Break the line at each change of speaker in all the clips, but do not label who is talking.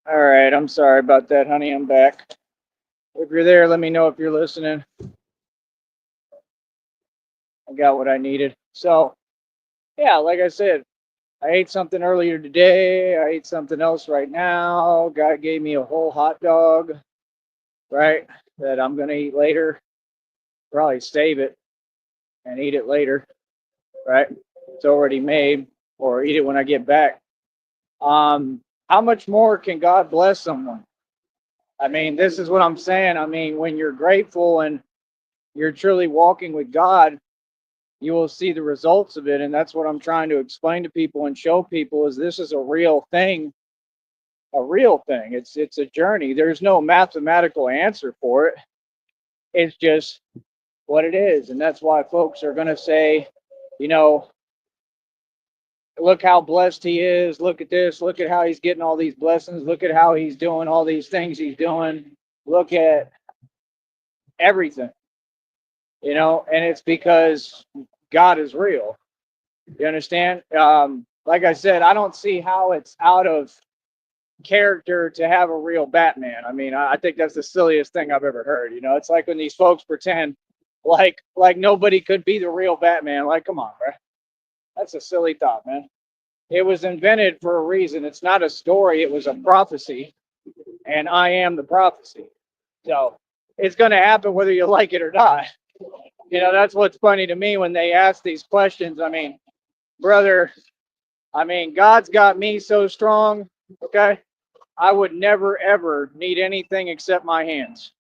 All right, I'm sorry about that, honey. I'm back. If you're there, let me know if you're listening. I got what I needed. So, yeah, like I said, I ate something earlier today. I ate something else right now. God gave me a whole hot dog, right? That I'm going to eat later. Probably save it and eat it later, right? It's already made, or eat it when I get back. How much more can God bless someone? I mean, this is what I'm saying. I mean, when you're grateful and you're truly walking with God, you will see the results of it. And that's what I'm trying to explain to people and show people is this is a real thing, a real thing. It's a journey. There's no mathematical answer for it. It's just what it is. And that's why folks are gonna say, you know, look how blessed he is, look at this, look at how he's getting all these blessings, look at how he's doing all these things he's doing, look at everything, and it's because God is real. You understand? Like I said, I don't see how it's out of character to have a real Batman. I mean, I think that's the silliest thing I've ever heard. It's like when these folks pretend like nobody could be the real Batman. Like, come on, bro. That's a silly thought, man. It was invented for a reason. It's not a story. It was a prophecy, and I am the prophecy. So it's going to happen whether you like it or not. That's what's funny to me when they ask these questions. I mean, brother, God's got me so strong, okay? I would never ever need anything except my hands.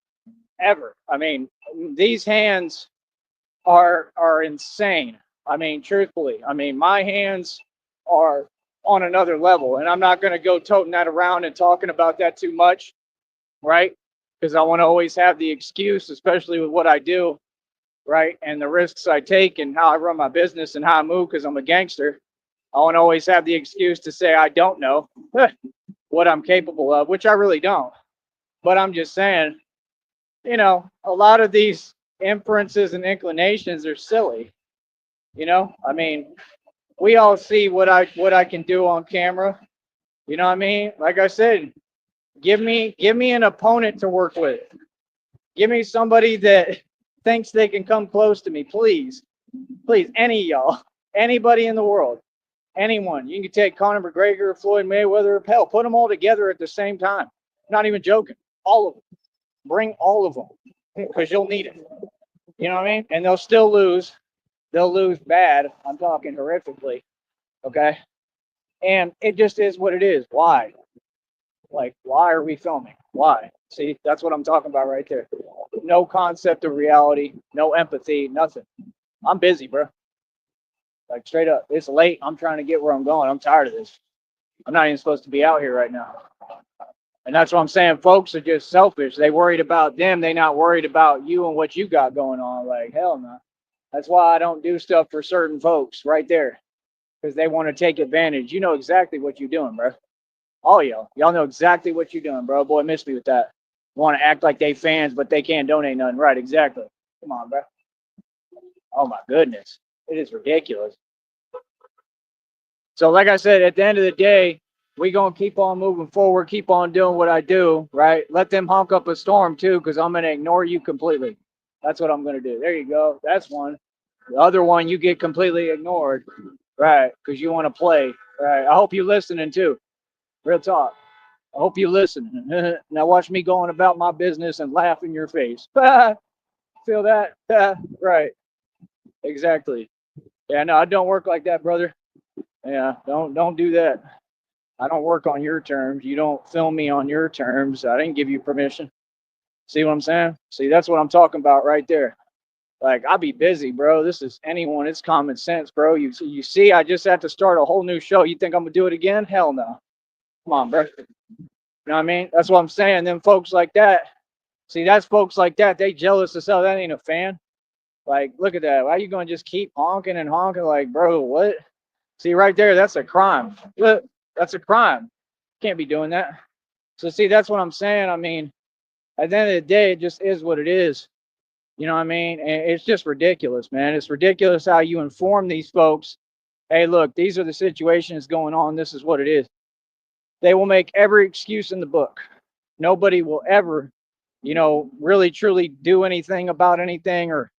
Ever. These hands are insane. Truthfully. My hands are on another level. And I'm not gonna go toting that around and talking about that too much, right? Because I want to always have the excuse, especially with what I do, right? And the risks I take and how I run my business and how I move because I'm a gangster. I want to always have the excuse to say I don't know what I'm capable of, which I really don't. But I'm just saying, a lot of these inferences and inclinations are silly. We all see what I can do on camera. Like I said, give me an opponent to work with. Give me somebody that thinks they can come close to me, please. Please, any of y'all, anybody in the world, anyone. You can take Conor McGregor, Floyd Mayweather, hell, put them all together at the same time. I'm not even joking. All of them. Bring all of them because you'll need it. You know what I mean? And they'll still lose. They'll lose bad. I'm talking horrifically. Okay. And it just is what it is. Why? Like, why are we filming? Why? See, that's what I'm talking about right there. No concept of reality, no empathy, nothing. I'm busy, bro. Like, straight up. It's late. I'm trying to get where I'm going. I'm tired of this. I'm not even supposed to be out here right now. And that's what I'm saying. Folks are just selfish. They worried about them. They not worried about you and what you got going on. Like, hell no. That's why I don't do stuff for certain folks right there. Because they want to take advantage. You know exactly what you're doing, bro. All y'all know exactly what you're doing, bro. Boy, miss me with that. Want to act like they fans, but they can't donate nothing. Right, exactly. Come on, bro. Oh my goodness, it is ridiculous. So, like I said, at the end of the day, we gonna keep on moving forward, keep on doing what I do, right? Let them honk up a storm too, because I'm gonna ignore you completely. That's what I'm gonna do. There you go. That's one. The other one, you get completely ignored, right? Because you want to play, right? I hope you listening too. Real talk. I hope you listen. Now watch me going about my business and laugh in your face. Feel that? Right. Exactly. Yeah, no, I don't work like that, brother. Yeah, don't do that. I don't work on your terms. You don't film me on your terms. I didn't give you permission. See what I'm saying? See, that's what I'm talking about right there. Like, I'll be busy, bro. This is anyone. It's common sense, bro. You see, I just had to start a whole new show. You think I'm gonna do it again? Hell no. Come on, bro. You know what I mean? That's what I'm saying. Them folks like that. See, that's folks like that. They jealous as hell. That ain't a fan. Like, look at that. Why are you gonna just keep honking and honking? Like, bro, what? See, right there, that's a crime. Look, that's a crime. Can't be doing that. So, see, that's what I'm saying. At the end of the day, it just is what it is. You know what I mean? And it's just ridiculous, man. It's ridiculous how you inform these folks. Hey, look, these are the situations going on. This is what it is. They will make every excuse in the book. Nobody will ever, really truly do anything about anything or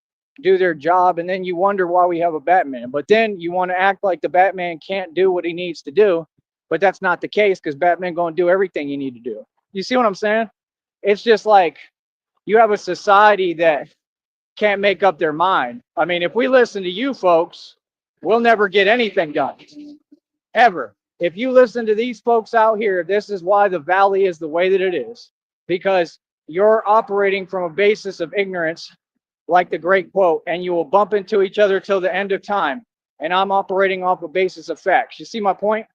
do their job. And then you wonder why we have a Batman. But then you want to act like the Batman can't do what he needs to do. But that's not the case because Batman going to do everything you need to do. You see what I'm saying? It's just like you have a society that can't make up their mind. I mean, if we listen to you folks, we'll never get anything done, ever. If you listen to these folks out here, this is why the valley is the way that it is, because you're operating from a basis of ignorance, like the great quote, and you will bump into each other till the end of time. And I'm operating off a basis of facts. You see my point?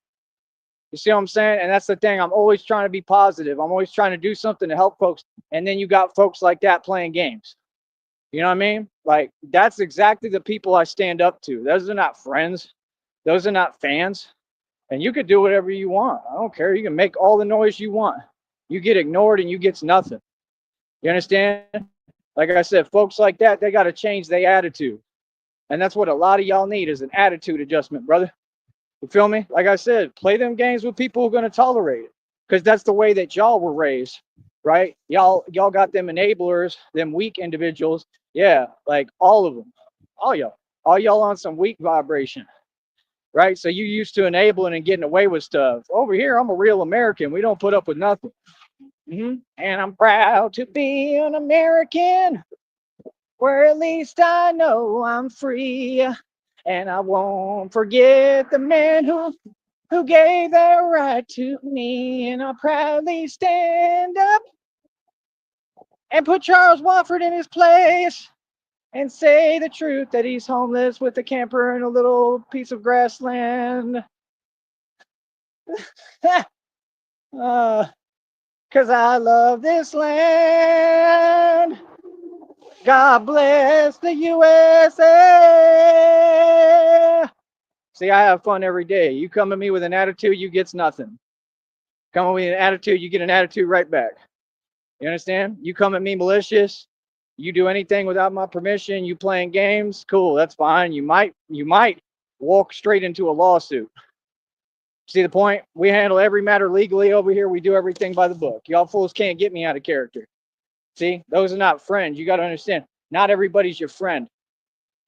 You see what I'm saying? And that's the thing. I'm always trying to be positive. I'm always trying to do something to help folks. And then you got folks like that playing games. You know what I mean? Like, that's exactly the people I stand up to. Those are not friends. Those are not fans. And you could do whatever you want. I don't care. You can make all the noise you want. You get ignored and you get nothing. You understand? Like I said, folks like that, they got to change their attitude. And that's what a lot of y'all need is an attitude adjustment, brother. You feel me? Like I said, play them games with people who are going to tolerate it. Because that's the way that y'all were raised, right? Y'all got them enablers, them weak individuals. Yeah, like all of them. All y'all on some weak vibration. Right? So you used to enabling and getting away with stuff. Over here, I'm a real American. We don't put up with nothing. And I'm proud to be an American, where at least I know I'm free. And I won't forget the man who gave that right to me. And I'll proudly stand up and put Charles Wofford in his place and say the truth that he's homeless with a camper and a little piece of grassland. Because I love this land. God bless the USA. See, I have fun every day. You come at me with an attitude, you get nothing. Come at me with an attitude, you get an attitude right back. You understand? You come at me malicious, you do anything without my permission, you playing games, cool, that's fine. You might walk straight into a lawsuit. See the point? We handle every matter legally over here. We do everything by the book. Y'all fools can't get me out of character. See, those are not friends. You got to understand, not everybody's your friend.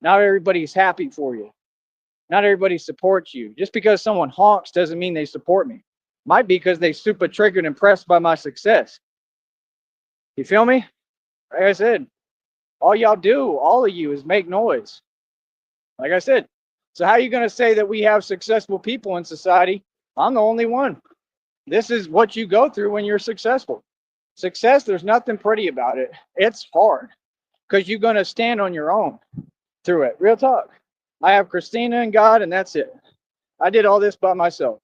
Not everybody's happy for you. Not everybody supports you. Just because someone honks doesn't mean they support me. Might be because they super triggered and impressed by my success. You feel me? Like I said, all y'all do, all of you, is make noise. Like I said, so how are you going to say that we have successful people in society? I'm the only one. This is what you go through when you're successful. Success, there's nothing pretty about it. It's hard because you're going to stand on your own through it. Real talk. I have Christina and God, and that's it. I did all this by myself.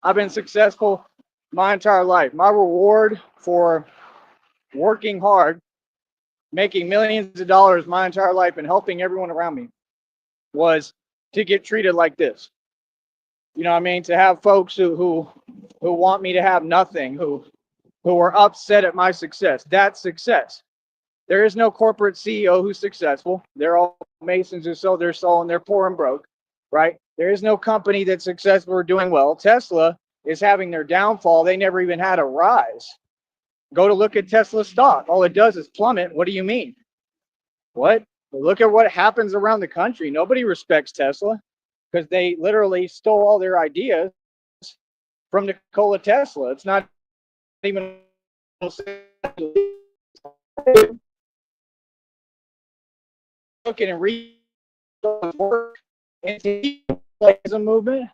I've been successful my entire life. My reward for working hard, making millions of dollars my entire life, and helping everyone around me was to get treated like this. You know what I mean? To have folks who want me to have nothing, who are upset at my success. That's success. There is no corporate CEO who's successful. They're all Masons who sold their soul and they're poor and broke, right? There is no company that's successful or doing well. Tesla is having their downfall. They never even had a rise. Go to look at Tesla stock. All it does is plummet. What do you mean? What? Look at what happens around the country. Nobody respects Tesla because they literally stole all their ideas from Nikola Tesla. It's not even looking and reading work into the movement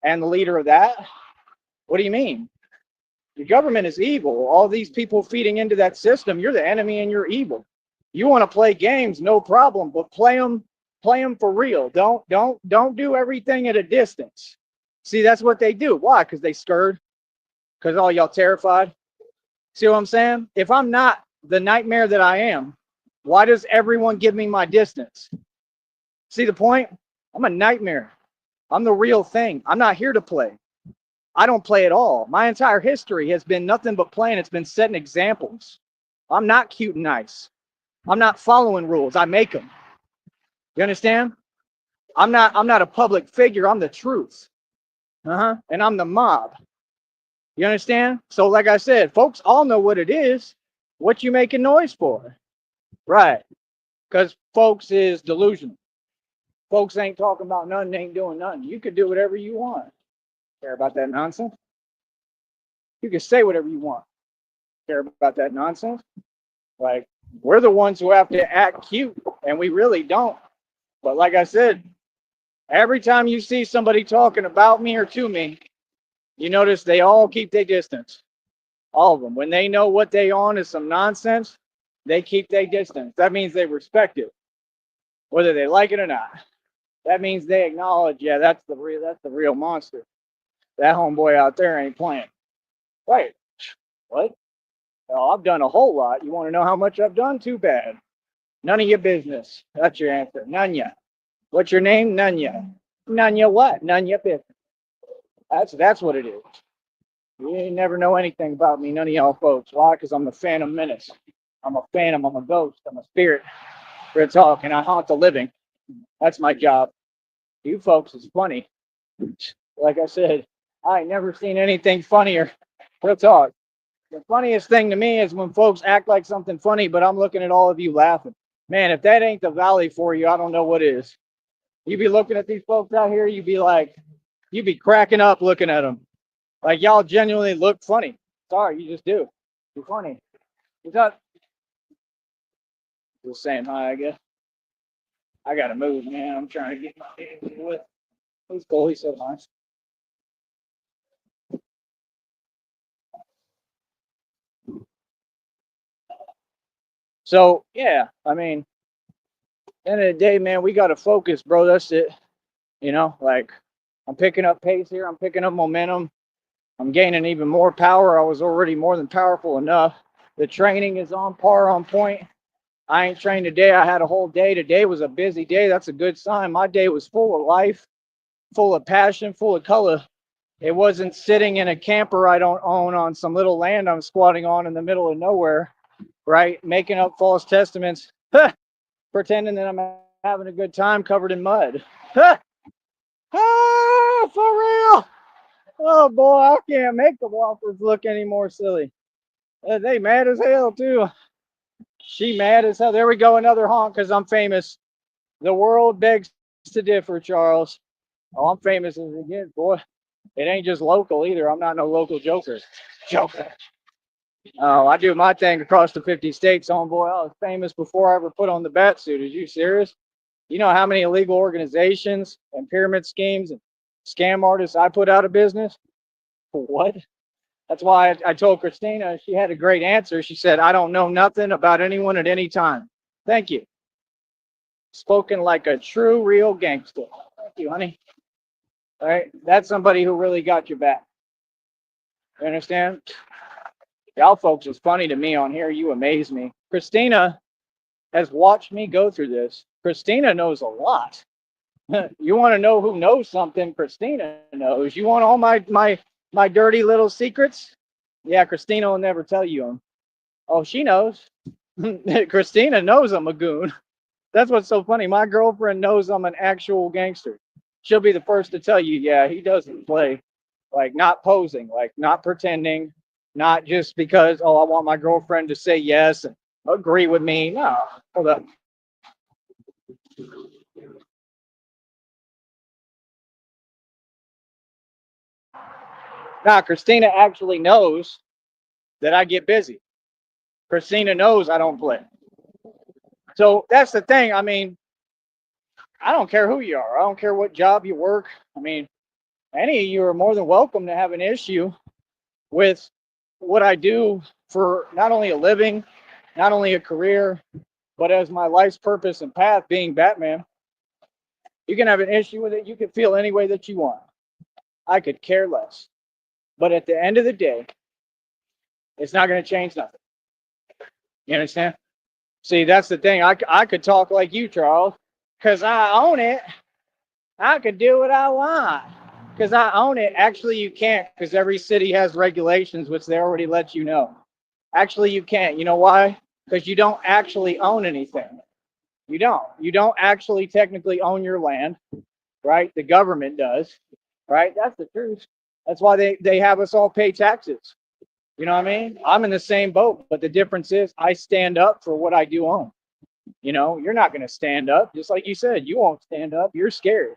and the leader of that. What do you mean? The government is evil. All these people feeding into that system, you're the enemy and you're evil. You want to play games, no problem, but play them for real. Don't do everything at a distance. See, that's what they do. Why? Because they scared. Because all y'all terrified. See what I'm saying? If I'm not the nightmare that I am, why does everyone give me my distance? See the point? I'm a nightmare. I'm the real thing. I'm not here to play. I don't play at all. My entire history has been nothing but playing. It's been setting examples. I'm not cute and nice. I'm not following rules. I make them. You understand? I'm not a public figure. I'm the truth. And I'm the mob. You understand? So, like I said, folks all know what it is. What you making noise for? Right. Because folks is delusional. Folks ain't talking about nothing, ain't doing nothing. You could do whatever you want. Care about that nonsense? You can say whatever you want. Care about that nonsense? Like, we're the ones who have to act cute, and we really don't. But like I said, every time you see somebody talking about me or to me, you notice they all keep their distance. All of them. When they know what they on is some nonsense, they keep their distance. That means they respect it, whether they like it or not. That means they acknowledge, yeah, that's the real monster. That homeboy out there ain't playing. Right. What? Oh, I've done a whole lot. You want to know how much I've done? Too bad. None of your business. That's your answer. None ya. What's your name? None ya. None ya what? None ya business. That's what it is. You ain't never know anything about me, none of y'all folks. Why? Because I'm the Phantom Menace. I'm a phantom. I'm a ghost. I'm a spirit. Real talk, and I haunt the living. That's my job. You folks is funny. Like I said, I ain't never seen anything funnier. Real talk. The funniest thing to me is when folks act like something funny, but I'm looking at all of you laughing. Man, if that ain't the valley for you, I don't know what is. You be looking at these folks out here, you be like, you be cracking up looking at them. Like y'all genuinely look funny. Sorry, you just do. You're funny. What's up? Just saying hi, I guess. I gotta move, man. I'm trying to get my head with. He's cool. He's so nice. So yeah, I mean, end of the day, man, we gotta focus, bro. That's it. Like I'm picking up pace here. I'm picking up momentum. I'm gaining even more power. I was already more than powerful enough. The training is on par, on point. I ain't trained today. I had a whole day. Today was a busy day. That's a good sign. My day was full of life, full of passion, full of color. It wasn't sitting in a camper I don't own on some little land I'm squatting on in the middle of nowhere, right? Making up false testaments, pretending that I'm having a good time covered in mud. For real. Oh boy, I can't make the Whoppers look any more silly. They mad as hell too. She mad as hell. There we go, another honk because I'm famous. The world begs to differ, Charles. Oh, I'm famous as it gets, boy. It ain't just local either. I'm not no local joker. Joker. Oh, I do my thing across the 50 states, homeboy. I was famous before I ever put on the bat suit. Are you serious? You know how many illegal organizations and pyramid schemes and scam artists I put out of business? What? That's why I told Christina, she had a great answer. She said, I don't know nothing about anyone at any time. Thank you. Spoken like a true, real gangster. Thank you, honey. All right. That's somebody who really got your back. You understand? Y'all folks is funny to me on here. You amaze me. Christina has watched me go through this. Christina knows a lot. You want to know who knows something? Christina knows. You want all my dirty little secrets? Yeah, Christina will never tell you them. Oh, she knows. Christina knows I'm a goon. That's what's so funny. My girlfriend knows I'm an actual gangster. She'll be the first to tell you, yeah, he doesn't play. Like not posing, like not pretending, not just because, oh, I want my girlfriend to say yes and agree with me. No, hold up. Now, Christina actually knows that I get busy. Christina knows I don't play. So that's the thing. I mean, I don't care who you are. I don't care what job you work. I mean, any of you are more than welcome to have an issue with what I do for not only a living, not only a career, but as my life's purpose and path being Batman. You can have an issue with it. You can feel any way that you want. I could care less. But at the end of the day, it's not going to change nothing. You understand? See, that's the thing. I could talk like you, Charles, because I own it. I could do what I want because I own it. Actually, you can't because every city has regulations, which they already let you know. Actually, you can't. You know why? Because you don't actually own anything. You don't. You don't actually technically own your land, right? The government does, right? That's the truth. That's why they have us all pay taxes. You know what I mean? I'm in the same boat, but the difference is I stand up for what I do own. You know, you're not going to stand up. Just like you said, you won't stand up. You're scared.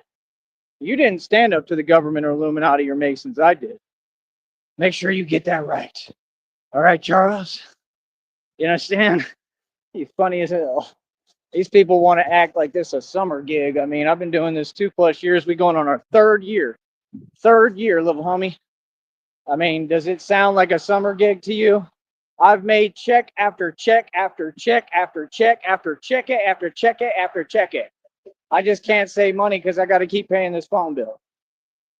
You didn't stand up to the government or Illuminati or Masons. I did. Make sure you get that right. All right, Charles? You understand? He's funny as hell. These people want to act like this a summer gig. I mean, I've been doing this 2+ years. We going on our third year. Third year, little homie. I mean, does it sound like a summer gig to you? I've made check after check after check after check after check it after check it after check it. I just can't save money because I got to keep paying this phone bill.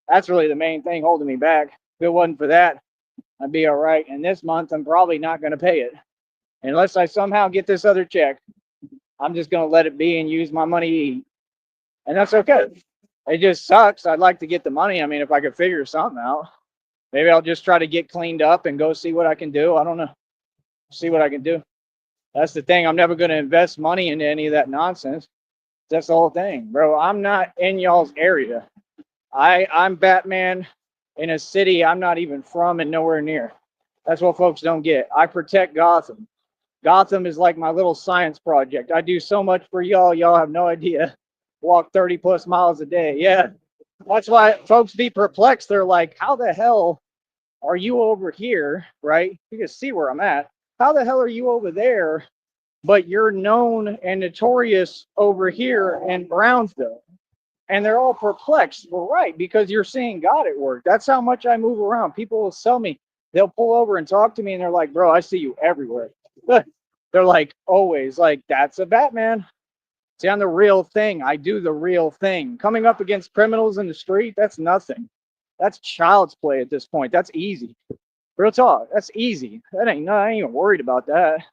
That's really the main thing holding me back. If it wasn't for that, I'd be all right. And this month, I'm probably not going to pay it. Unless I somehow get this other check, I'm just going to let it be and use my money to eat. And that's okay. It just sucks. I'd like to get the money. I mean, if I could figure something out, maybe I'll just try to get cleaned up and go see what I can do. I don't know. See what I can do. That's the thing. I'm never going to invest money into any of that nonsense. That's the whole thing, bro. I'm not in y'all's area. I'm Batman in a city I'm not even from and nowhere near. That's what folks don't get. I protect Gotham. Gotham is like my little science project. I do so much for y'all. Y'all have no idea. Walk 30+ miles a day. Yeah. That's why folks be perplexed. They're like, how the hell are you over here? Right? You can see where I'm at. How the hell are you over there? But you're known and notorious over here in Brownsville. And they're all perplexed. Well, right, because you're seeing God at work. That's how much I move around. People will sell me. They'll pull over and talk to me, and they're like, bro, I see you everywhere. They're like, always. Like, that's a Batman. See, I'm the real thing. I do the real thing. Coming up against criminals in the street, that's nothing. That's child's play at this point. That's easy. Real talk. That's easy. I ain't even worried about that.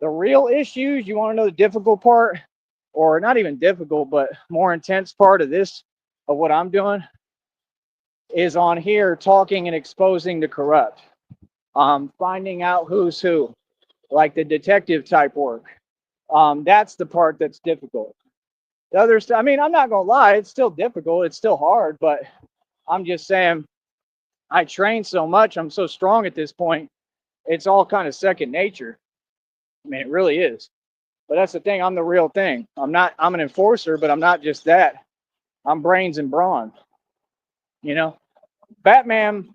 The real issues, you want to know the difficult part? Or not even difficult, but more intense part of this, of what I'm doing, is on here talking and exposing the corrupt. Finding out who's who, like the detective type work. That's the part that's difficult. The other stuff, I mean, I'm not gonna lie, it's still difficult, it's still hard, but I'm just saying, I train so much, I'm so strong at this point, it's all kind of second nature. I mean, it really is. But that's the thing, I'm the real thing. I'm an enforcer, but I'm not just that. I'm brains and brawn. You know, Batman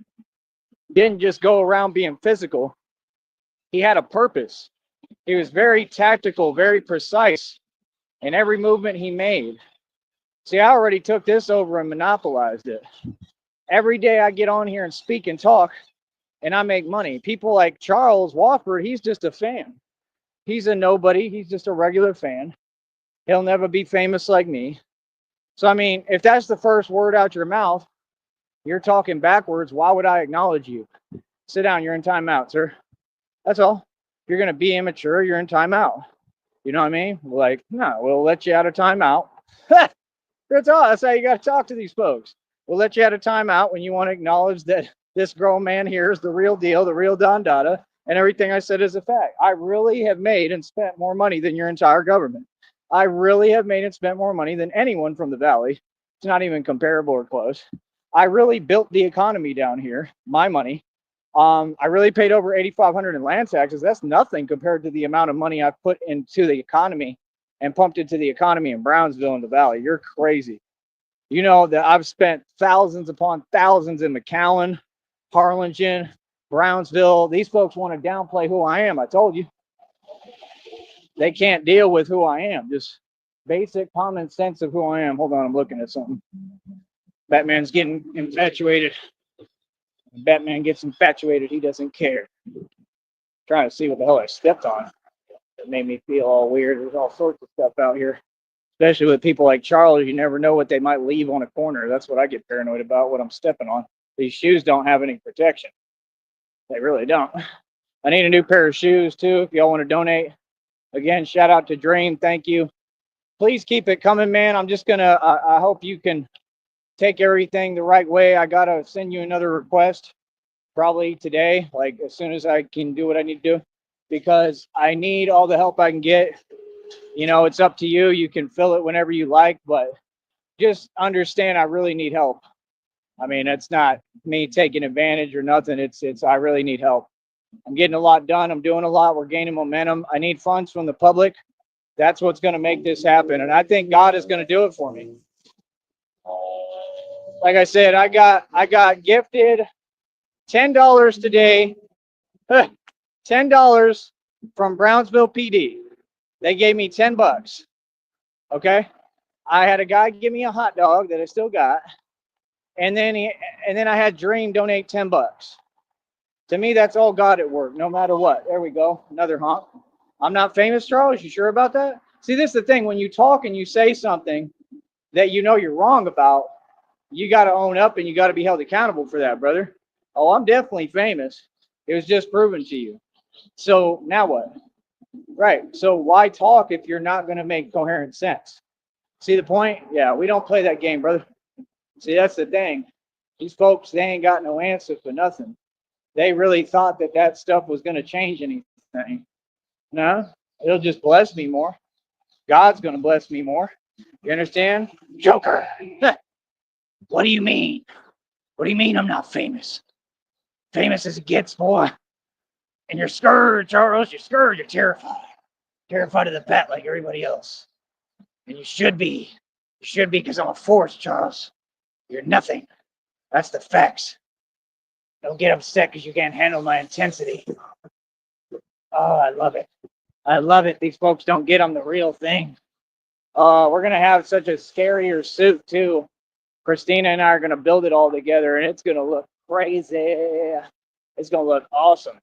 didn't just go around being physical. He had a purpose. He was very tactical, very precise in every movement he made. See, I already took this over and monopolized it. Every day I get on here and speak and talk, and I make money. People like Charles Wofford, he's just a fan. He's a nobody. He's just a regular fan. He'll never be famous like me. So, I mean, if that's the first word out your mouth, you're talking backwards. Why would I acknowledge you? Sit down. You're in timeout, sir. That's all. If you're going to be immature, you're in timeout. You know what I mean? Like, no, we'll let you out of timeout. That's all. That's how you got to talk to these folks. We'll let you out of timeout when you want to acknowledge that this grown man here is the real deal, the real Don Dada, and everything I said is a fact. I really have made and spent more money than your entire government. I really have made and spent more money than anyone from the Valley. It's not even comparable or close. I really built the economy down here, my money. I really paid over $8,500 in land taxes. That's nothing compared to the amount of money I've put into the economy and pumped into the economy in Brownsville and the Valley. You're crazy. You know that I've spent thousands upon thousands in McAllen, Harlingen, Brownsville. These folks want to downplay who I am. I told you. They can't deal with who I am. Just basic common sense of who I am. Hold on, I'm looking at something. Batman's getting infatuated. When Batman gets infatuated, he doesn't care. I'm trying to see what the hell I stepped on. It made me feel all weird. There's all sorts of stuff out here. Especially with people like Charles, you never know what they might leave on a corner. That's what I get paranoid about, what I'm stepping on. These shoes don't have any protection. They really don't. I need a new pair of shoes too, if y'all want to donate. Again, shout out to Dream. Thank you. Please keep it coming, man. I'm just going to, I hope you can take everything the right way. I got to send you another request probably today, like as soon as I can do what I need to do, because I need all the help I can get. You know, it's up to you. You can fill it whenever you like, but just understand I really need help. I mean, it's not me taking advantage or nothing. It's I really need help. I'm getting a lot done. I'm doing a lot. We're gaining momentum. I need funds from the public. That's what's going to make this happen. And I think God is going to do it for me. Like I said, I got gifted $10 today. $10 from Brownsville PD. They gave me $10. Okay. I had a guy give me a hot dog that I still got. And then I had Dream donate $10. To me, that's all God at work, no matter what. There we go. Another honk. I'm not famous, Charles. You sure about that? See, this is the thing. When you talk and you say something that you know you're wrong about, you got to own up and you got to be held accountable for that, brother. Oh, I'm definitely famous. It was just proven to you. So now what? Right. So why talk if you're not going to make coherent sense? See the point? Yeah, we don't play that game, brother. See, that's the thing. These folks, they ain't got no answer for nothing. They really thought that that stuff was going to change anything. No, it'll just bless me more. God's going to bless me more. You understand? Joker. What do you mean? What do you mean I'm not famous? Famous as it gets, boy. And you're scared, Charles. You're scared. You're terrified. Terrified of the bat like everybody else. And you should be. You should be because I'm a force, Charles. You're nothing. That's the facts. Don't get upset because you can't handle my intensity. Oh, I love it. I love it. These folks don't get them the real thing. We're going to have such a scarier suit, too. Christina and I are going to build it all together, and it's going to look crazy. It's going to look awesome.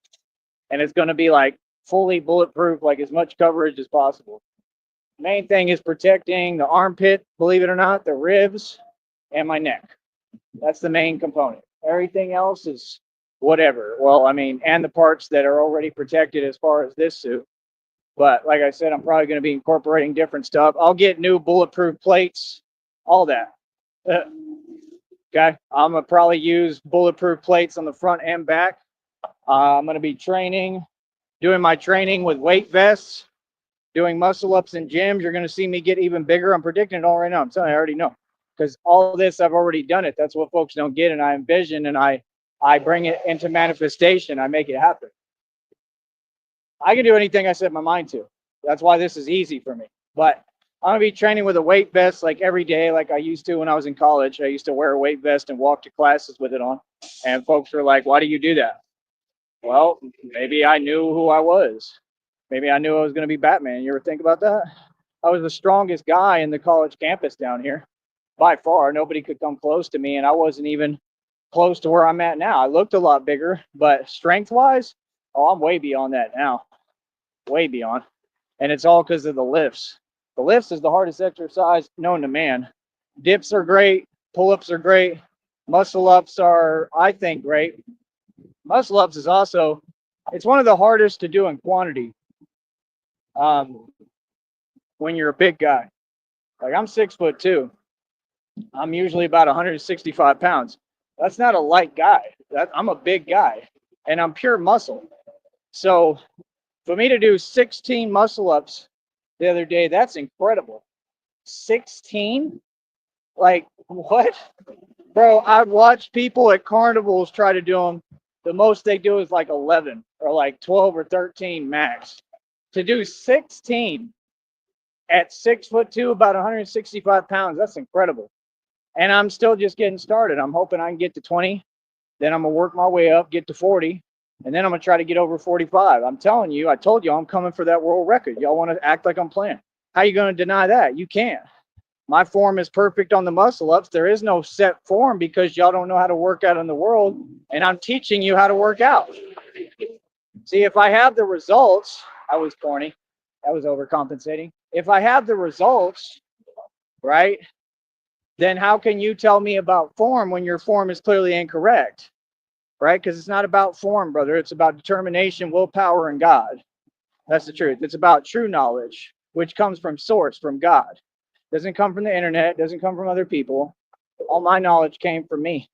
And it's going to be like fully bulletproof, like as much coverage as possible. Main thing is protecting the armpit, believe it or not, the ribs, and my neck. That's the main component. Everything else is whatever. Well, I mean, and the parts that are already protected as far as this suit. But like I said, I'm probably going to be incorporating different stuff. I'll get new bulletproof plates, all that. Okay. I'm going to probably use bulletproof plates on the front and back. I'm going to be doing my training with weight vests, doing muscle ups in gyms. You're going to see me get even bigger. I'm predicting it all right now. I'm telling you, I already know. Because all this, I've already done it. That's what folks don't get. And I envision and I bring it into manifestation. I make it happen. I can do anything I set my mind to. That's why this is easy for me. But I'm going to be training with a weight vest like every day, like I used to when I was in college. I used to wear a weight vest and walk to classes with it on. And folks were like, why do you do that? Well, maybe I knew who I was. Maybe I knew I was going to be Batman. You ever think about that? I was the strongest guy in the college campus down here. By far, nobody could come close to me, and I wasn't even close to where I'm at now. I looked a lot bigger, but strength-wise, oh, I'm way beyond that now. Way beyond. And it's all because of the lifts. The lifts is the hardest exercise known to man. Dips are great. Pull-ups are great. Muscle-ups are, I think, great. Muscle-ups is also, it's one of the hardest to do in quantity when you're a big guy. Like, I'm 6'2". I'm usually about 165 pounds. That's not a light guy. I'm a big guy, and I'm pure muscle. So for me to do 16 muscle ups the other day, that's incredible. 16? Like, what? Bro, I've watched people at carnivals try to do them. The most they do is like 11 or like 12 or 13 max. To do 16 at 6'2", about 165 pounds, that's incredible. And I'm still just getting started. I'm hoping I can get to 20. Then I'm going to work my way up, get to 40. And then I'm going to try to get over 45. I'm telling you, I told you I'm coming for that world record. Y'all want to act like I'm playing. How you going to deny that? You can't. My form is perfect on the muscle ups. There is no set form because y'all don't know how to work out in the world. And I'm teaching you how to work out. See, if I have the results, I was corny. That was overcompensating. If I have the results, right, then how can you tell me about form when your form is clearly incorrect, right? Because it's not about form, brother. It's about determination, willpower, and God. That's the truth. It's about true knowledge, which comes from source, from God. Doesn't come from the internet, doesn't come from other people. All my knowledge came from me.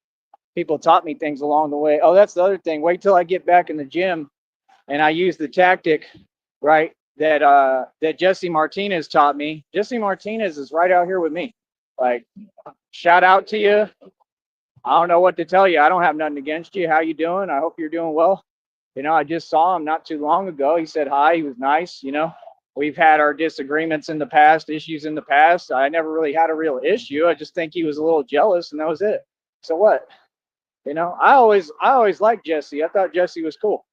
People taught me things along the way. Oh, that's the other thing. Wait till I get back in the gym and I use the tactic, right, that Jesse Martinez taught me. Jesse Martinez is right out here with me. Like, shout out to you. I don't know what to tell you. I don't have nothing against you. How you doing? I hope you're doing well. I just saw him not too long ago. He said hi. He was nice. We've had our disagreements in the past, issues in the past. I never really had a real issue. I just think he was a little jealous, and that was it. So what? I always liked Jesse. I thought Jesse was cool.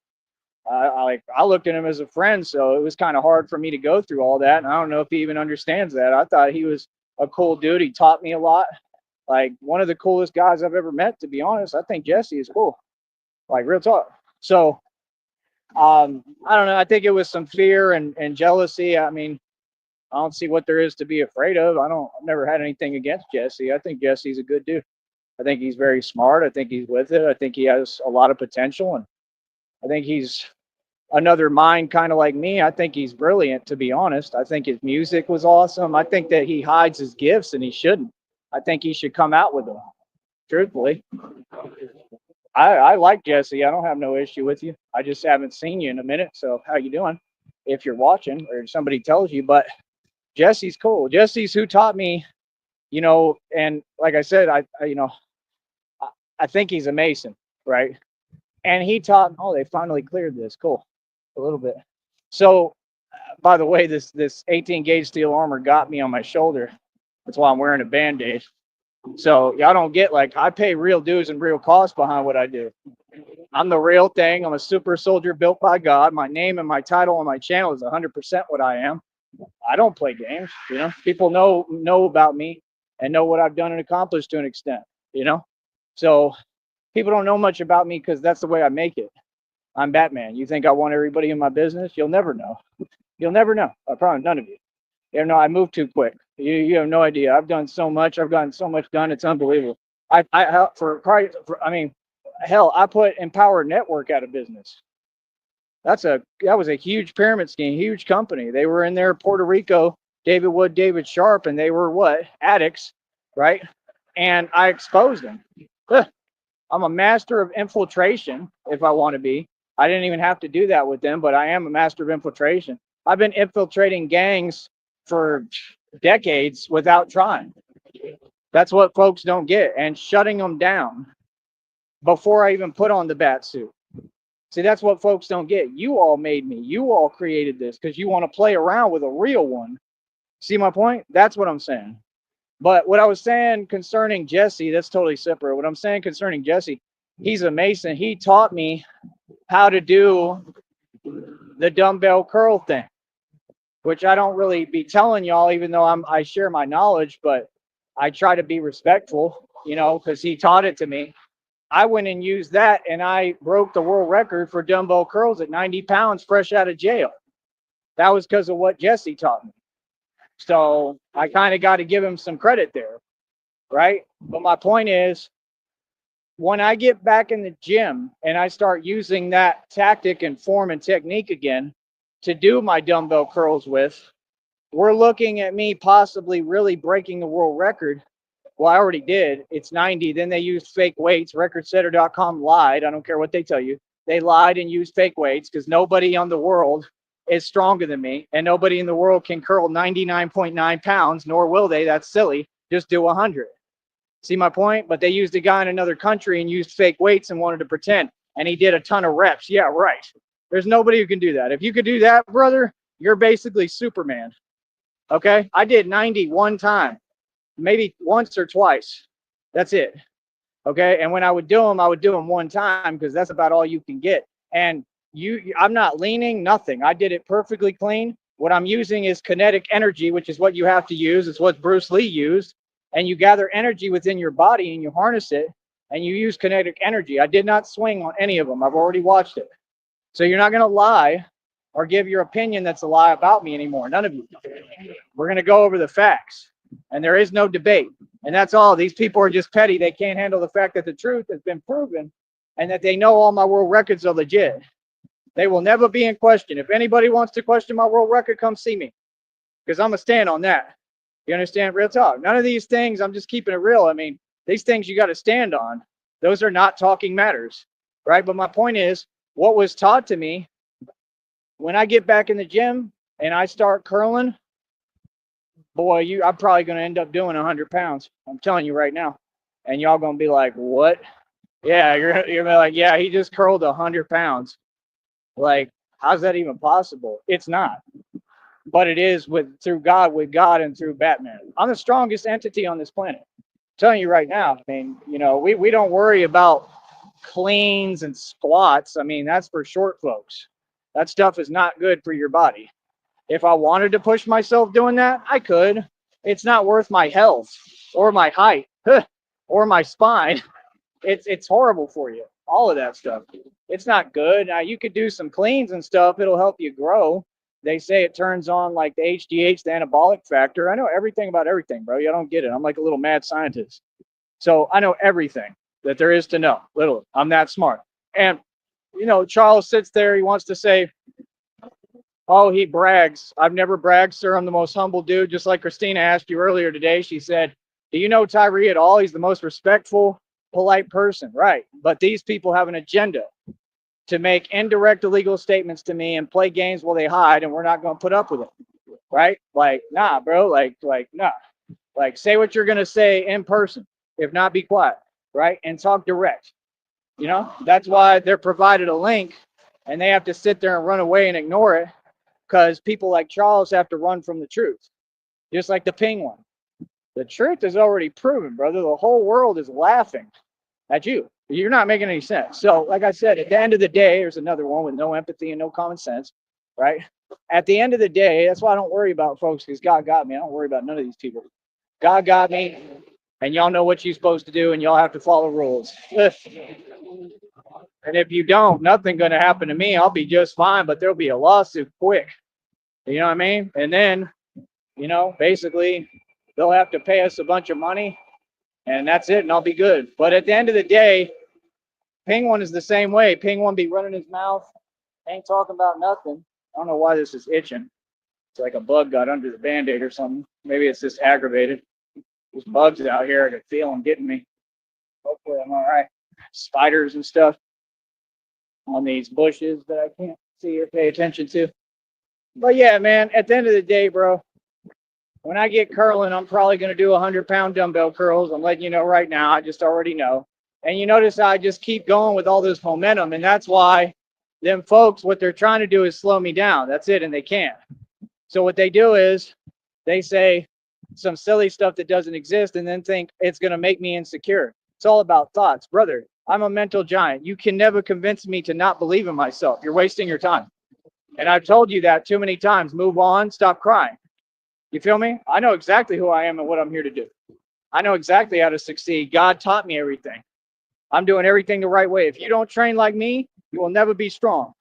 I looked at him as a friend, so it was kind of hard for me to go through all that. And I don't know if he even understands that. I thought he was a cool dude. He taught me a lot. Like one of the coolest guys I've ever met, to be honest. I think Jesse is cool. Like real talk. So I don't know. I think it was some fear and jealousy. I mean, I don't see what there is to be afraid of. I've never had anything against Jesse. I think Jesse's a good dude. I think he's very smart. I think he's with it. I think he has a lot of potential, and I think he's another mind kind of like me. I think he's brilliant, to be honest. I think his music was awesome. I think that he hides his gifts and he shouldn't. I think he should come out with them. Truthfully, I like Jesse. I don't have no issue with you. I just haven't seen you in a minute. So how you doing? If you're watching or somebody tells you, but Jesse's cool. Jesse's who taught me, and like I said, I think he's a Mason, right? And he taught. Oh, they finally cleared this. Cool, a little bit. So, by the way, this 18 gauge steel armor got me on my shoulder. That's why I'm wearing a band-aid. So y'all don't get like I pay real dues and real costs behind what I do. I'm the real thing. I'm a super soldier built by God. My name and my title on my channel is 100% what I am. I don't play games. People know about me and know what I've done and accomplished to an extent. So people don't know much about me because that's the way I make it. I'm Batman. You think I want everybody in my business? You'll never know. You'll never know. I promise none of you. I move too quick. You have no idea. I've done so much. I've gotten so much done. It's unbelievable. I mean, hell, I put Empower Network out of business. That was a huge pyramid scheme, huge company. They were in there, Puerto Rico, David Wood, David Sharp, and they were what? Addicts, right? And I exposed them. I'm a master of infiltration if I want to be. I didn't even have to do that with them, but I am a master of infiltration. I've been infiltrating gangs for decades without trying. That's what folks don't get, and shutting them down before I even put on the bat suit. See, that's what folks don't get. You all made me. You all created this because you want to play around with a real one. See my point? That's what I'm saying. But what I was saying concerning Jesse, that's totally separate. What I'm saying concerning Jesse, he's a Mason. He taught me how to do the dumbbell curl thing, which I don't really be telling y'all, even though I share my knowledge, but I try to be respectful, because he taught it to me. I went and used that, and I broke the world record for dumbbell curls at 90 pounds fresh out of jail. That was because of what Jesse taught me. So I kind of got to give him some credit there, right? But my point is, when I get back in the gym and I start using that tactic and form and technique again to do my dumbbell curls with, we're looking at me possibly really breaking the world record. Well, I already did. It's 90. Then they used fake weights. Recordsetter.com lied. I don't care what they tell you. They lied and used fake weights because nobody on the world is stronger than me, and nobody in the world can curl 99.9 pounds, nor will they. That's silly. Just do 100. See my point? But they used a guy in another country and used fake weights and wanted to pretend, and he did a ton of reps. Yeah, right. There's nobody who can do that. If you could do that, brother, you're basically Superman. Okay? I did 90 one time, maybe once or twice. That's it. Okay? And when I would do them one time because that's about all you can get. And I'm not leaning, nothing. I did it perfectly clean. What I'm using is kinetic energy, which is what you have to use. It's what Bruce Lee used. And you gather energy within your body and you harness it and you use kinetic energy. I did not swing on any of them. I've already watched it. So you're not going to lie or give your opinion that's a lie about me anymore. None of you. We're going to go over the facts. And there is no debate. And that's all. These people are just petty. They can't handle the fact that the truth has been proven and that they know all my world records are legit. They will never be in question. If anybody wants to question my world record, come see me. Because I'm going to stand on that. You understand? Real talk. None of these things, I'm just keeping it real. I mean, these things you got to stand on. Those are not talking matters. Right? But my point is, what was taught to me, when I get back in the gym and I start curling, boy, I'm probably going to end up doing 100 pounds. I'm telling you right now. And y'all gonna be like, what? Yeah, you're gonna be like, yeah, he just curled 100 pounds. Like, how's that even possible? It's not, but it is with God, and through Batman. I'm the strongest entity on this planet. I'm telling you right now. I mean, we don't worry about cleans and squats. I mean, that's for short folks. That stuff is not good for your body. If I wanted to push myself doing that, I could. It's not worth my health or my height or my spine. It's horrible for you. All of that stuff. It's not good. Now you could do some cleans and stuff. It'll help you grow. They say it turns on like the HGH, the anabolic factor. I know everything about everything, bro. You don't get it. I'm like a little mad scientist. So I know everything that there is to know. Literally, I'm that smart. And Charles sits there. He wants to say, "Oh, he brags." I've never bragged, sir. I'm the most humble dude. Just like Christina asked you earlier today. She said, "Do you know Tyree at all? He's the most respectful, polite person." Right. But these people have an agenda to make indirect illegal statements to me and play games while they hide, and we're not going to put up with it. Right? Like, nah, bro. Like, nah. Like, say what you're going to say in person. If not, be quiet. Right? And talk direct. That's why they're provided a link and they have to sit there and run away and ignore it, because people like Charles have to run from the truth. Just like the penguin. The truth is already proven, brother. The whole world is laughing at you. You're not making any sense. So, like I said, at the end of the day, there's another one with no empathy and no common sense, right? At the end of the day, that's why I don't worry about folks, because God got me. I don't worry about none of these people. God got me, and y'all know what you're supposed to do, and y'all have to follow rules. And if you don't, nothing going to happen to me. I'll be just fine, but there'll be a lawsuit quick. You know what I mean? And then, basically, they'll have to pay us a bunch of money, and that's it, and I'll be good. But at the end of the day, Penguin is the same way. Penguin be running his mouth, ain't talking about nothing. I don't know why this is itching. It's like a bug got under the Band-Aid or something. Maybe it's just aggravated. There's bugs out here. I can feel them getting me. Hopefully I'm all right. Spiders and stuff on these bushes that I can't see or pay attention to. But yeah, man, at the end of the day, bro, when I get curling, I'm probably going to do 100-pound dumbbell curls. I'm letting you know right now. I just already know. And you notice I just keep going with all this momentum. And that's why them folks, what they're trying to do is slow me down. That's it. And they can't. So what they do is they say some silly stuff that doesn't exist and then think it's going to make me insecure. It's all about thoughts. Brother, I'm a mental giant. You can never convince me to not believe in myself. You're wasting your time. And I've told you that too many times. Move on. Stop crying. You feel me? I know exactly who I am and what I'm here to do. I know exactly how to succeed. God taught me everything. I'm doing everything the right way. If you don't train like me, you will never be strong.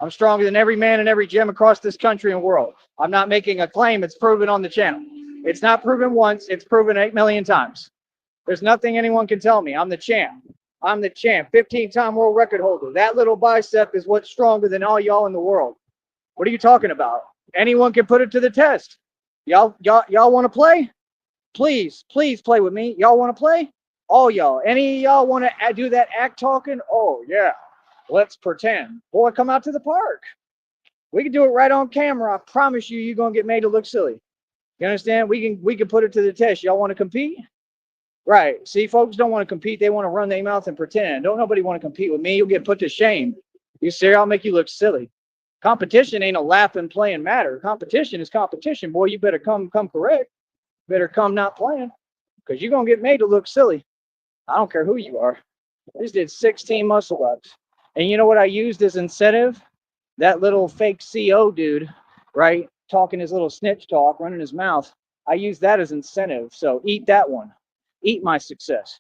I'm stronger than every man and every gym across this country and world. I'm not making a claim. It's proven on the channel. It's not proven once. It's proven 8 million times. There's nothing anyone can tell me. I'm the champ. I'm the champ. 15-time world record holder. That little bicep is what's stronger than all y'all in the world. What are you talking about? Anyone can put it to the test. Y'all want to play? Please play with me. Y'all want to play? All y'all. Any of y'all want to do that act talking? Oh, yeah. Let's pretend. Boy, come out to the park. We can do it right on camera. I promise you, you're going to get made to look silly. You understand? We can put it to the test. Y'all want to compete? Right. See, folks don't want to compete. They want to run their mouth and pretend. Don't nobody want to compete with me. You'll get put to shame. You see, I'll make you look silly. Competition ain't a laughing, playing matter. Competition is competition. Boy, you better come correct. Better come not playing, because you're going to get made to look silly. I don't care who you are. I just did 16 muscle ups. And you know what I used as incentive? That little fake CO dude, right? Talking his little snitch talk, running his mouth. I used that as incentive. So eat that one. Eat my success.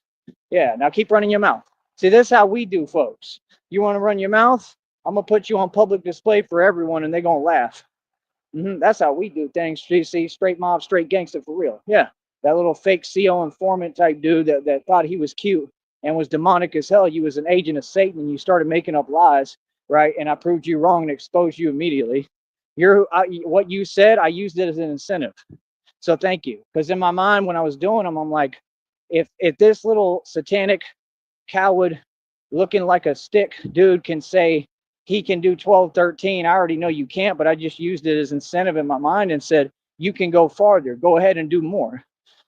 Yeah, now keep running your mouth. See, this is how we do, folks. You want to run your mouth? I'm going to put you on public display for everyone, and they're going to laugh. That's how we do things. See, straight mob, straight gangster for real. Yeah, that little fake CO informant type dude that thought he was cute and was demonic as hell. You was an agent of Satan, and you started making up lies, right? And I proved you wrong and exposed you immediately. What you said, I used it as an incentive. So thank you. Because in my mind, when I was doing them, I'm like, if this little satanic coward looking like a stick dude can say he can do 12, 13, I already know you can't, but I just used it as incentive in my mind and said, you can go farther. Go ahead and do more.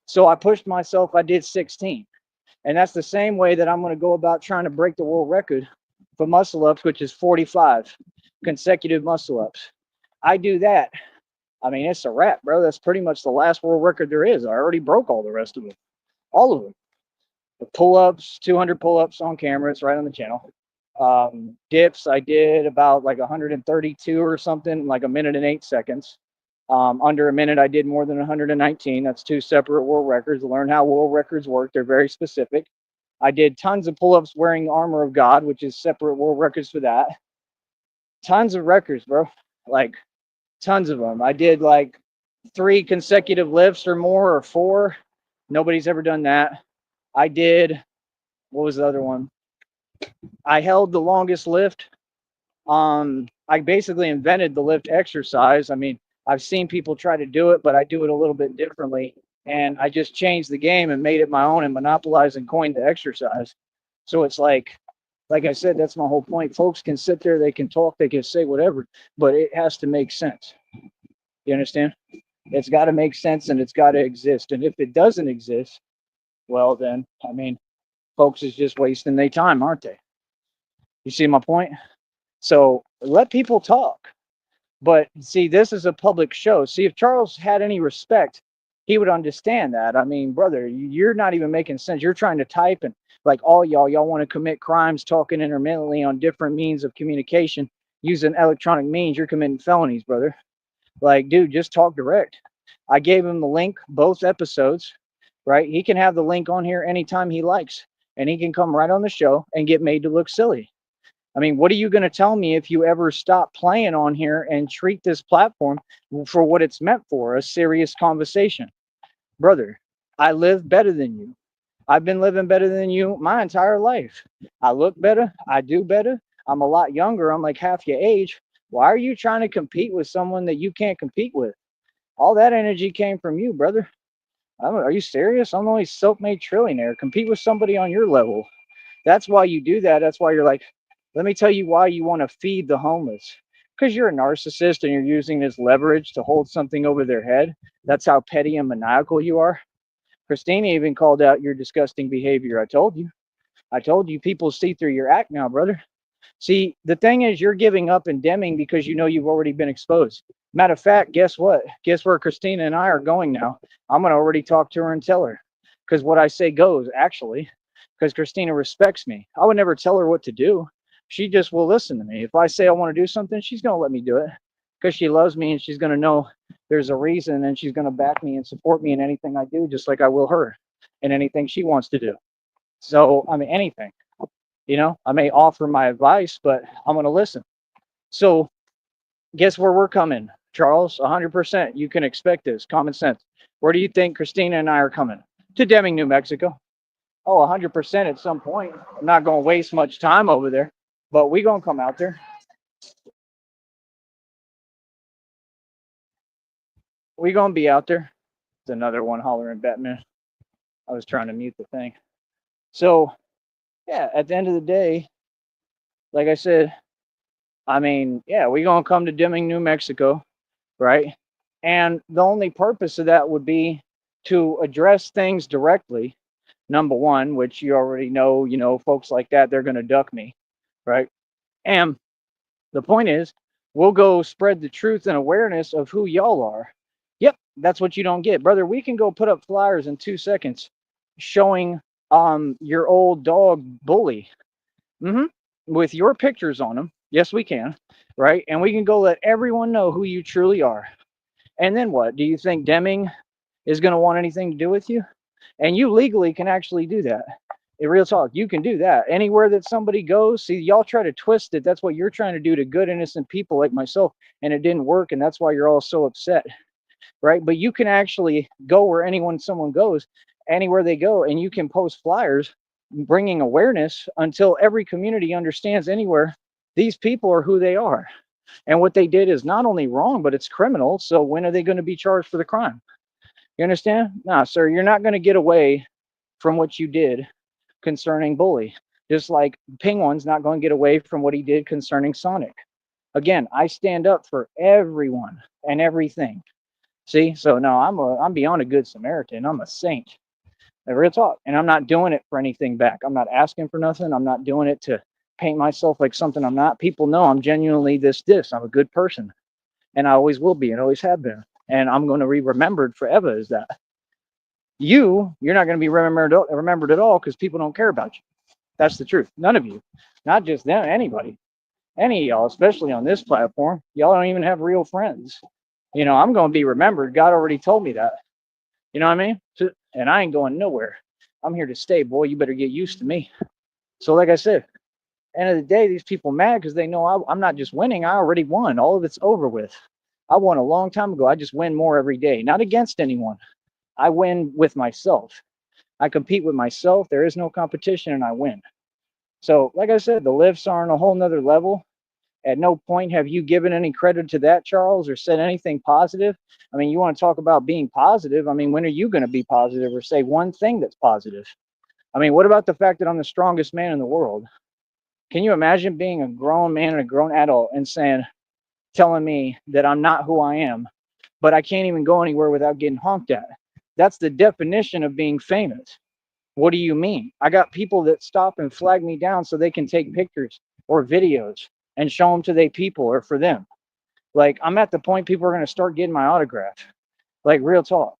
So I pushed myself. I did 16. And that's the same way that I'm going to go about trying to break the world record for muscle ups, which is 45 consecutive muscle ups. I do that. I mean, it's a wrap, bro. That's pretty much the last world record there is. I already broke all the rest of them, all of them. The pull ups, 200 pull ups on camera. It's right on the channel. Dips, I did about like 132 or something, like a minute and 8 seconds. Under a minute, I did more than 119. That's two separate world records. Learn how world records work. They're very specific. I did tons of pull-ups wearing the armor of God, which is separate world records for that. Tons of records, bro. Like tons of them. I did like 3 consecutive lifts or more, or 4. Nobody's ever done that. I did, what was the other one? I held the longest lift. I basically invented the lift exercise. I mean, I've seen people try to do it, but I do it a little bit differently. And I just changed the game and made it my own and monopolized and coined the exercise. So it's like I said, that's my whole point. Folks can sit there, they can talk, they can say whatever, but it has to make sense. You understand? It's got to make sense and it's got to exist. And if it doesn't exist, well, then, I mean, folks is just wasting their time, aren't they? You see my point? So let people talk. But see, this is a public show. See, if Charles had any respect, he would understand that. I mean, brother, you're not even making sense. You're trying to type and like all y'all want to commit crimes talking intermittently on different means of communication using electronic means. You're committing felonies, brother. Like, dude, just talk direct. I gave him the link, both episodes, right? He can have the link on here anytime he likes, and he can come right on the show and get made to look silly. I mean, what are you going to tell me if you ever stop playing on here and treat this platform for what it's meant for, a serious conversation? Brother, I live better than you. I've been living better than you my entire life. I look better. I do better. I'm a lot younger. I'm like half your age. Why are you trying to compete with someone that you can't compete with? All that energy came from you, brother. Are you serious? I'm the only self-made trillionaire. Compete with somebody on your level. That's why you do that. That's why you're like, let me tell you why you want to feed the homeless. Because you're a narcissist and you're using this leverage to hold something over their head. That's how petty and maniacal you are. Christina even called out your disgusting behavior. I told you. I told you people see through your act now, brother. See, the thing is, you're giving up and dimming because you know you've already been exposed. Matter of fact, guess what? Guess where Christina and I are going now? I'm going to already talk to her and tell her. Because what I say goes, actually, because Christina respects me. I would never tell her what to do. She just will listen to me. If I say I want to do something, she's going to let me do it because she loves me and she's going to know there's a reason and she's going to back me and support me in anything I do, just like I will her in anything she wants to do. So, I mean, anything. You know, I may offer my advice, but I'm going to listen. So, guess where we're coming, Charles? 100%. You can expect this. Common sense. Where do you think Christina and I are coming? To Deming, New Mexico. Oh, 100% at some point. I'm not going to waste much time over there, but we're going to come out there. We're going to be out there. It's another one hollering Batman. I was trying to mute the thing. So, yeah, at the end of the day, like I said, I mean, yeah, we're going to come to Deming, New Mexico, right? And the only purpose of that would be to address things directly. Number one, which you already know, folks like that, they're going to duck me, right? And the point is, we'll go spread the truth and awareness of who y'all are. Yep, that's what you don't get, brother. We can go put up flyers in 2 seconds showing your old dog Bully, with your pictures on them. Yes, we can, right? And we can go let everyone know who you truly are. And then what? Do you think Deming is going to want anything to do with you? And you legally can actually do that. In real talk, you can do that. Anywhere that somebody goes, see, y'all try to twist it. That's what you're trying to do to good, innocent people like myself. And it didn't work. And that's why you're all so upset, right? But you can actually go where someone goes, anywhere they go, and you can post flyers bringing awareness until every community understands anywhere these people are who they are. And what they did is not only wrong, but it's criminal. So when are they going to be charged for the crime? You understand? Nah, sir, you're not going to get away from what you did concerning Bully. Just like Penguin's not going to get away from what he did concerning Sonic. Again, I stand up for everyone and everything. See? So no, I'm beyond a good Samaritan. I'm a saint. Like, real talk. And I'm not doing it for anything back. I'm not asking for nothing. I'm not doing it to paint myself like something I'm not. People know I'm genuinely this. I'm a good person. And I always will be and always have been. And I'm going to be remembered forever as that. You're not going to be remembered at all because people don't care about you. That's the truth. None of you, not just them, anybody, any of y'all, especially on this platform. Y'all don't even have real friends. I'm going to be remembered. God already told me that. You know what I mean? And I ain't going nowhere. I'm here to stay, boy. You better get used to me. So, like I said, end of the day, these people mad because they know I'm not just winning. I already won. All of it's over with. I won a long time ago. I just win more every day, not against anyone. I win with myself. I compete with myself. There is no competition, and I win. So, like I said, the lifts are on a whole nother level. At no point have you given any credit to that, Charles, or said anything positive. I mean, you want to talk about being positive. I mean, when are you going to be positive or say one thing that's positive? I mean, what about the fact that I'm the strongest man in the world? Can you imagine being a grown man and a grown adult and telling me that I'm not who I am, but I can't even go anywhere without getting honked at? That's the definition of being famous. What do you mean? I got people that stop and flag me down so they can take pictures or videos and show them to their people or for them. Like, I'm at the point people are going to start getting my autograph. Like, real talk.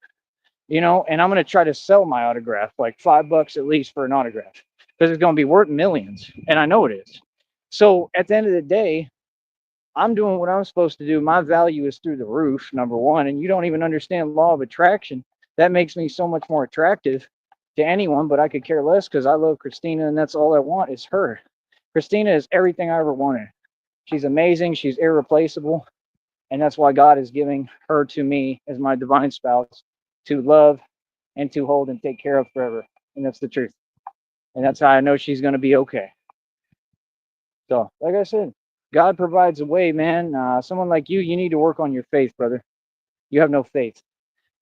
And I'm going to try to sell my autograph, like $5 at least for an autograph, because it's going to be worth millions. And I know it is. So at the end of the day, I'm doing what I'm supposed to do. My value is through the roof, number one. And you don't even understand law of attraction. That makes me so much more attractive to anyone, but I could care less because I love Christina and that's all I want is her. Christina is everything I ever wanted. She's amazing. She's irreplaceable. And that's why God is giving her to me as my divine spouse to love and to hold and take care of forever. And that's the truth. And that's how I know she's going to be okay. So, like I said, God provides a way, man. Someone like you need to work on your faith, brother. You have no faith.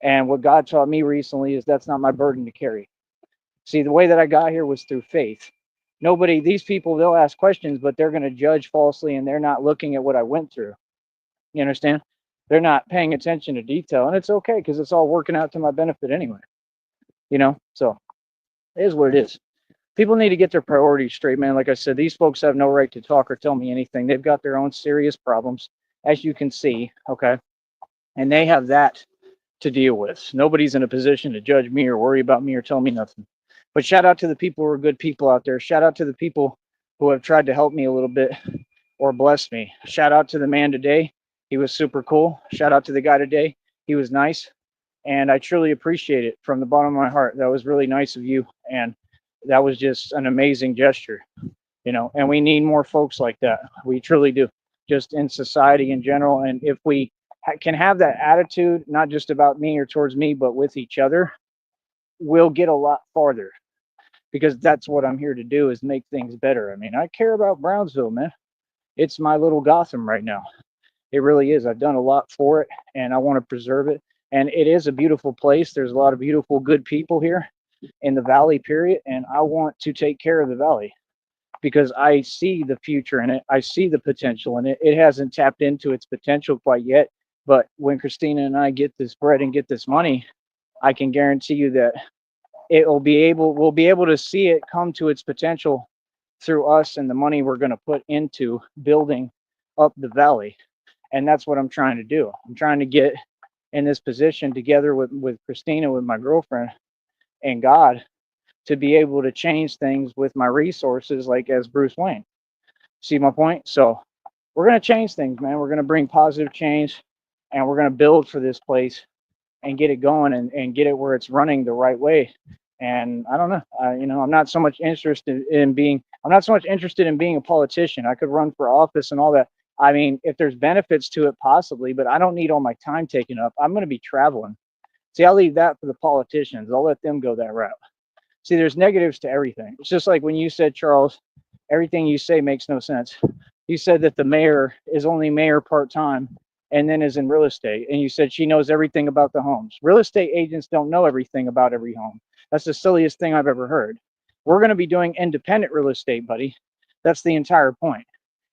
And what God taught me recently is that's not my burden to carry. See, the way that I got here was through faith. These people, they'll ask questions, but they're going to judge falsely and they're not looking at what I went through. You understand? They're not paying attention to detail. And it's okay because it's all working out to my benefit anyway. So it is what it is. People need to get their priorities straight, man. Like I said, these folks have no right to talk or tell me anything. They've got their own serious problems, as you can see, okay? And they have that to deal with. Nobody's in a position to judge me or worry about me or tell me nothing. But shout out to the people who are good people out there. Shout out to the people who have tried to help me a little bit or bless me. Shout out to the man today. He was super cool. Shout out to the guy today. He was nice. And I truly appreciate it from the bottom of my heart. That was really nice of you. And that was just an amazing gesture, and we need more folks like that. We truly do, just in society in general. And if we can have that attitude, not just about me or towards me, but with each other, we'll get a lot farther, because that's what I'm here to do, is make things better. I mean, I care about Brownsville, man. It's my little Gotham right now. It really is. I've done a lot for it and I want to preserve it. And it is a beautiful place. There's a lot of beautiful, good people here in the valley, period. And I want to take care of the valley because I see the future in it. I see the potential in it. It hasn't tapped into its potential quite yet. But when Christina and I get this bread and get this money, I can guarantee you that we'll be able to see it come to its potential through us and the money we're going to put into building up the valley. And that's what I'm trying to do. I'm trying to get in this position together with Christina, with my girlfriend, and God, to be able to change things with my resources, like as Bruce Wayne. See my point? So we're going to change things, man. We're going to bring positive change, and we're going to build for this place and get it going and get it where it's running the right way. And I don't know, I'm not so much interested in being a politician. I could run for office and all that. I mean, if there's benefits to it, possibly, but I don't need all my time taken up. I'm going to be traveling. See, I'll leave that for the politicians. I'll let them go that route. See, there's negatives to everything. It's just like when you said, Charles, everything you say makes no sense. You said that the mayor is only mayor part-time and then is in real estate. And you said she knows everything about the homes. Real estate agents don't know everything about every home. That's the silliest thing I've ever heard. We're going to be doing independent real estate, buddy. That's the entire point.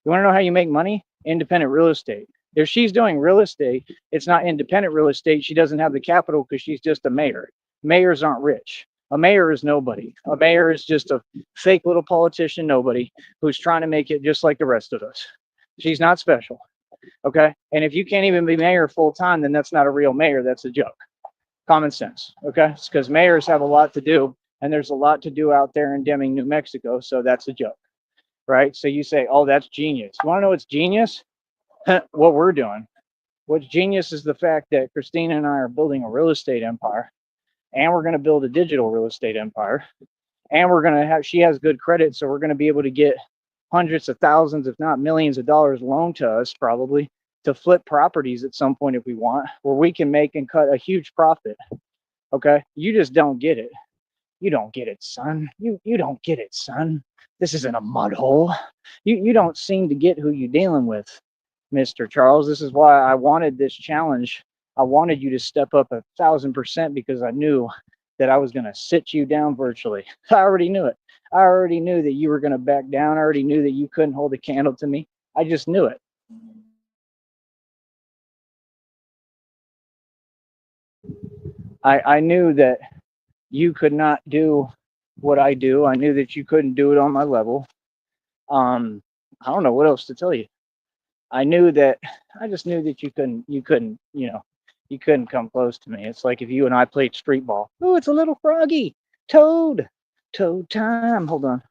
You want to know how you make money? Independent real estate. If she's doing real estate, it's not independent real estate. She doesn't have the capital because she's just a mayor. Mayors aren't rich. A mayor is nobody. A mayor is just a fake little politician nobody who's trying to make it just like the rest of us. She's not special. Okay. And if you can't even be mayor full time, then that's not a real mayor. That's a joke. Common sense. Okay. It's because mayors have a lot to do, and there's a lot to do out there in Deming, New Mexico. So that's a joke. Right. So you say, oh, that's genius. You want to know what's genius? What we're doing. What's genius is the fact that Christina and I are building a real estate empire, and we're going to build a digital real estate empire, and we're going to have, she has good credit, so we're going to be able to get hundreds of thousands, if not millions of dollars loaned to us probably to flip properties at some point if we want, where we can make and cut a huge profit. Okay. You just don't get it. You don't get it, son. You don't get it, son. This isn't a mud hole. You don't seem to get who you're dealing with, Mr. Charles. This is why I wanted this challenge. I wanted you to step up 1,000% because I knew that I was going to sit you down virtually. I already knew it. I already knew that you were going to back down. I already knew that you couldn't hold a candle to me. I just knew it. I knew that you could not do what I do. I knew that you couldn't do it on my level. I don't know what else to tell you. I knew that I just knew that you couldn't come close to me. It's like if you and I played street ball. Oh, it's a little froggy. Toad. Toad time. Hold on.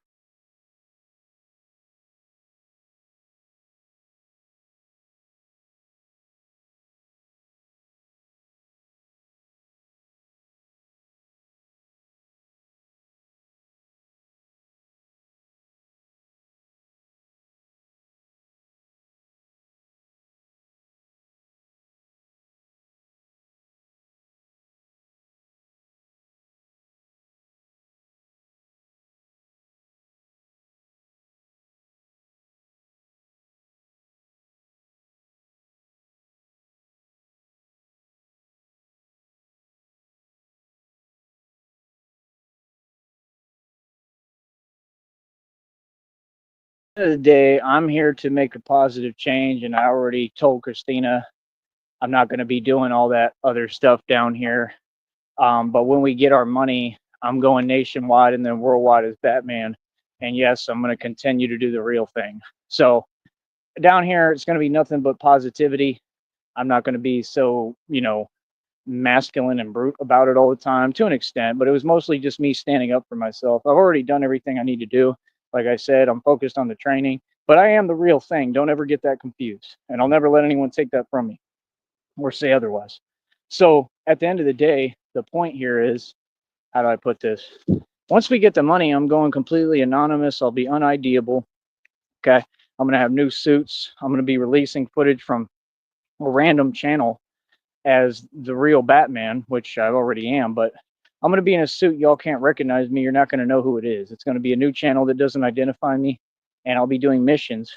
At the end of the day, I'm here to make a positive change, and I already told Christina I'm not going to be doing all that other stuff down here. But when we get our money, I'm going nationwide and then worldwide as Batman. And yes, I'm going to continue to do the real thing. So down here, it's going to be nothing but positivity. I'm not going to be so, masculine and brute about it all the time to an extent, but it was mostly just me standing up for myself. I've already done everything I need to do. Like I said, I'm focused on the training, but I am the real thing. Don't ever get that confused. And I'll never let anyone take that from me or say otherwise. So at the end of the day, the point here is, how do I put this? Once we get the money, I'm going completely anonymous. I'll be unideable. Okay. I'm going to have new suits. I'm going to be releasing footage from a random channel as the real Batman, which I already am, but I'm going to be in a suit. Y'all can't recognize me. You're not going to know who it is. It's going to be a new channel that doesn't identify me, and I'll be doing missions,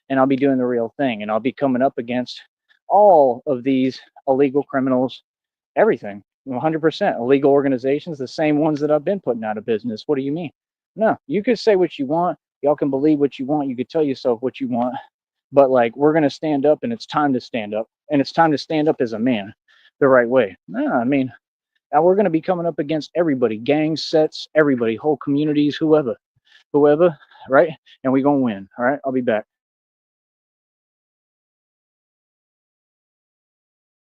and I'll be doing the real thing, and I'll be coming up against all of these illegal criminals, everything, 100% illegal organizations, the same ones that I've been putting out of business. What do you mean? No, you could say what you want. Y'all can believe what you want. You could tell yourself what you want, but like, we're going to stand up, and it's time to stand up, and it's time to stand up as a man the right way. No, I mean, now we're going to be coming up against everybody, gangs, sets, everybody, whole communities, whoever, right? And we're going to win. All right. I'll be back.